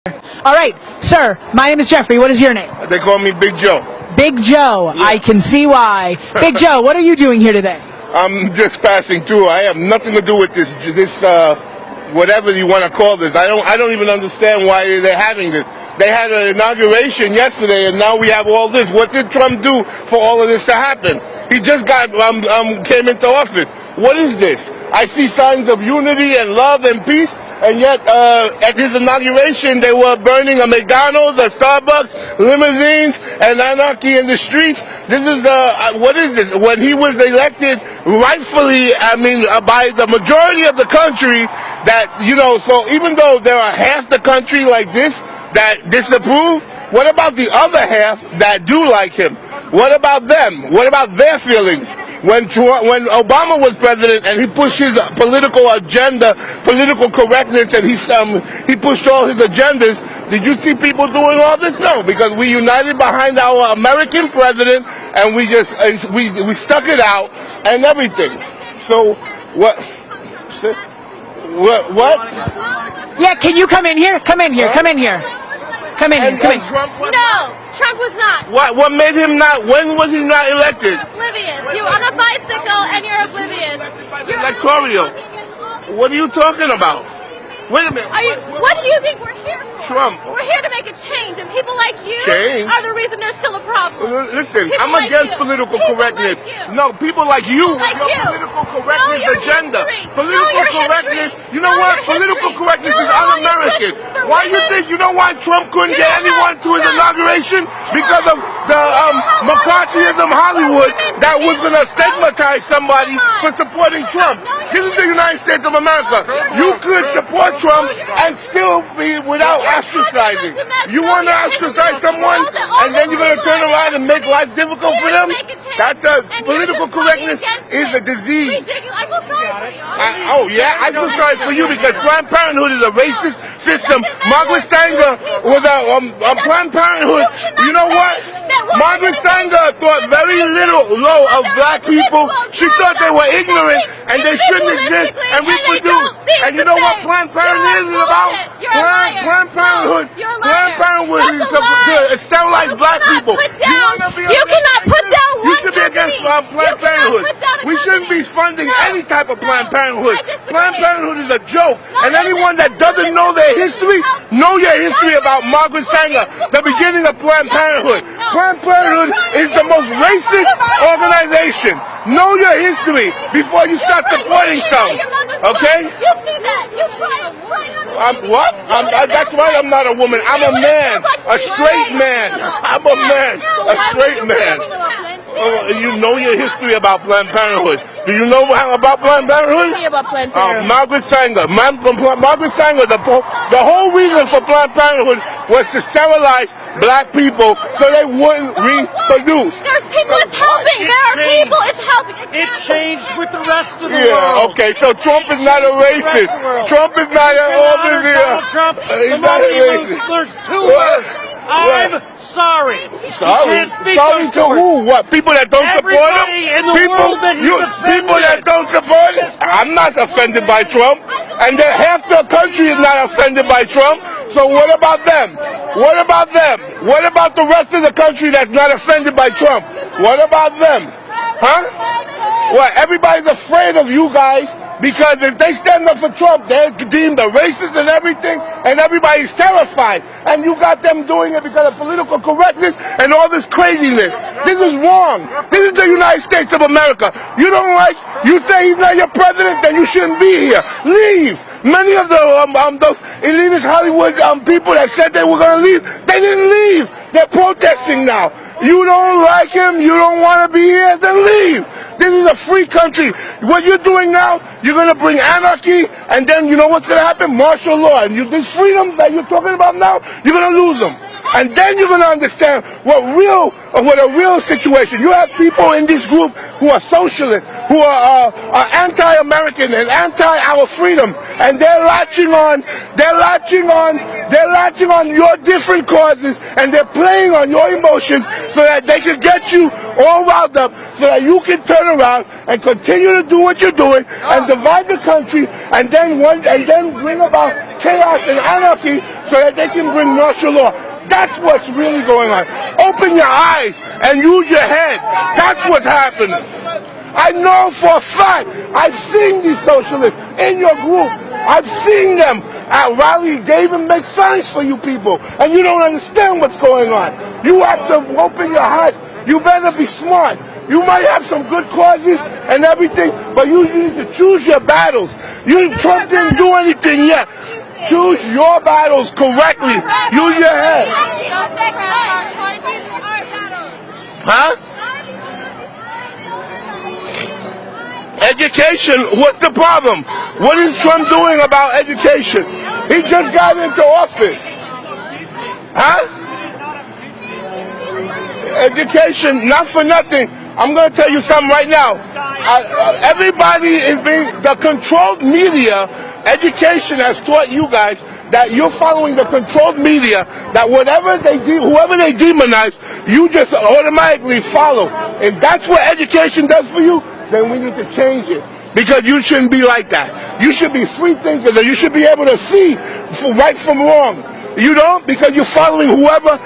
All right, sir, my name is Jeffrey. What is your name? They call me Big Joe. Big Joe. Yeah. I can see why. Big Joe, what are you doing here today? I'm just passing through. I have nothing to do with this whatever you want to call this. I don't even understand why they're having this. They had an inauguration yesterday, and now we have all this. What did Trump do for all of this to happen? He just came into office. What is this? I see signs of unity and love and peace, and yet at his inauguration they were burning a McDonald's, a Starbucks, limousines, and anarchy in the streets. This is what is this? When he was elected rightfully, I mean, by the majority of the country, that, you know, so even though there are half the country like this that disapprove, what about the other half that do like him? What about them? What about their feelings? When Obama was president and he pushed his political agenda, political correctness, and he pushed all his agendas, did you see people doing all this? No, because we united behind our American president and we stuck it out and everything. So what? What? Yeah, can you come in here? Come in here. Come in here. Come in here. Come in. Trump was not. What made him not? When was he not elected? Oblivious. You're on a bicycle and you're oblivious. You're electoral. What are you talking about? Wait a minute. What do you think we're here for? Trump. We're here to make a change, and people like you are the reason there's still a problem. Listen, people I'm against political correctness. No, people like you with your political correctness agenda. Political correctness. You know what? Political correctness is un-American. Why you think? You know why Trump couldn't get anyone to his inauguration? Because of the McCarthyism Hollywood that was going to stigmatize somebody for supporting Trump. This is the United States of America. You could support Trump and still be without ostracizing. You want to ostracize someone and then you're going to turn around and make life difficult for them? That's political correctness is a disease. I feel sorry for you. Oh yeah, I feel sorry for you because Planned Parenthood is a racist system. Margaret Sanger was a Planned Parenthood. You know what? Margaret Sanger thought very low of black people. She thought they were ignorant and they shouldn't exist and reproduce. And you know what Planned Parenthood is about? Planned Parenthood is to sterilize black people. You cannot put down one. You should be against Planned Parenthood. We shouldn't be funding any type of Planned Parenthood. Planned Parenthood is a joke. And anyone that doesn't know their history, know your history about Margaret Sanger, the beginning of Planned Parenthood. Planned Parenthood is the most racist organization. Know your history before you start supporting some. Okay? You see that? You try what? That's why I'm not a woman. I'm a man. A straight man. I'm a man. A straight man. You know your history about Planned Parenthood. Do you know about Planned Parenthood? Margaret Sanger. Margaret Sanger, the whole reason for Planned Parenthood was to sterilize black people so they wouldn't reproduce. There's people it's helping. There are people it's helping. It changed with the rest of the world. Yeah, okay, so Trump is not a racist. Trump is not Trump. The moment he learns two words, I'm sorry. Sorry? Sorry to who? What? People that don't support him? People that don't support him? I'm not offended by Trump. And half the country is not offended by Trump. So what about them? What about them? What about the rest of the country that's not offended by Trump? What about them? Huh? What? Everybody's afraid of you guys because if they stand up for Trump, they're deemed a racist and everything, and everybody's terrified. And you got them doing it because of political correctness and all this craziness. This is wrong. This is the United States of America. You say he's not your president, then you shouldn't be here. Leave. Many of those elitist Hollywood people that said they were going to leave, they didn't leave. They're protesting now. You don't like him, you don't want to be here, then leave. This is a free country. What you're doing now, you're going to bring anarchy, and then you know what's going to happen? Martial law. And these freedoms that you're talking about now, you're going to lose them. And then you're going to understand what a real situation. You have people in this group who are socialists, who are anti-American and anti-our freedom, and they're latching on your different causes, and they're playing on your emotions so that they can get you all riled up, so that you can turn around and continue to do what you're doing and divide the country, and then bring about chaos and anarchy so that they can bring martial law. That's what's really going on. Open your eyes and use your head. That's what's happening. I know for a fact. I've seen these socialists in your group. I've seen them at rallies. They even make signs for you people, and you don't understand what's going on. You have to open your heart. You better be smart. You might have some good causes and everything, but you need to choose your battles. Trump didn't do anything yet. Choose your battles correctly. Use your head. Huh? Education, what's the problem? What is Trump doing about education? He just got into office. Huh? Education, not for nothing. I'm going to tell you something right now. Everybody is the controlled media. Education has taught you guys that you're following the controlled media, that whoever they demonize, you just automatically follow. If that's what education does for you, then we need to change it. Because you shouldn't be like that. You should be free thinkers, and you should be able to see right from wrong. You don't, because you're following whoever.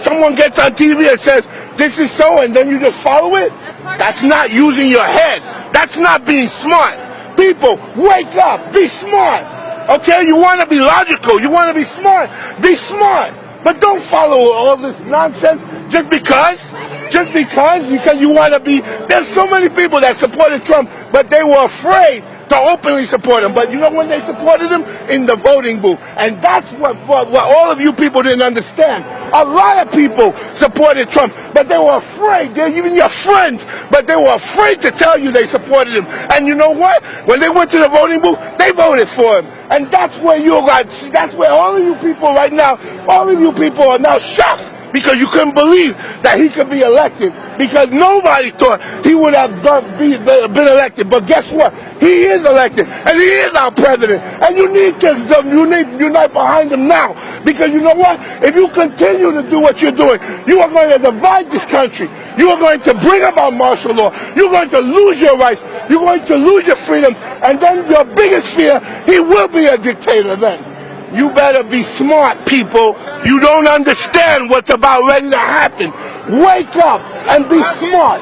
Someone gets on TV and says, this is so, and then you just follow it. That's not using your head. That's not being smart. People, wake up. Be smart. Okay? You want to be logical. You want to be smart. Be smart. But don't follow all this nonsense just because you want to be. There's so many people that supported Trump, but they were afraid to openly support him. But you know when they supported him? In the voting booth. And that's what all of you people didn't understand. A lot of people supported Trump, but they were afraid. They're even your friends, but they were afraid to tell you they supported him. And you know what? When they went to the voting booth, they voted for him. And that's where that's where all of you people right now, all of you people are now shocked. Because you couldn't believe that he could be elected. Because nobody thought he would have been elected. But guess what? He is elected. And he is our president. And you need to unite behind him now. Because you know what? If you continue to do what you're doing, you are going to divide this country. You are going to bring about martial law. You're going to lose your rights. You're going to lose your freedoms. And then your biggest fear, he will be a dictator then. You better be smart, people. You don't understand what's about ready to happen. Wake up and be smart.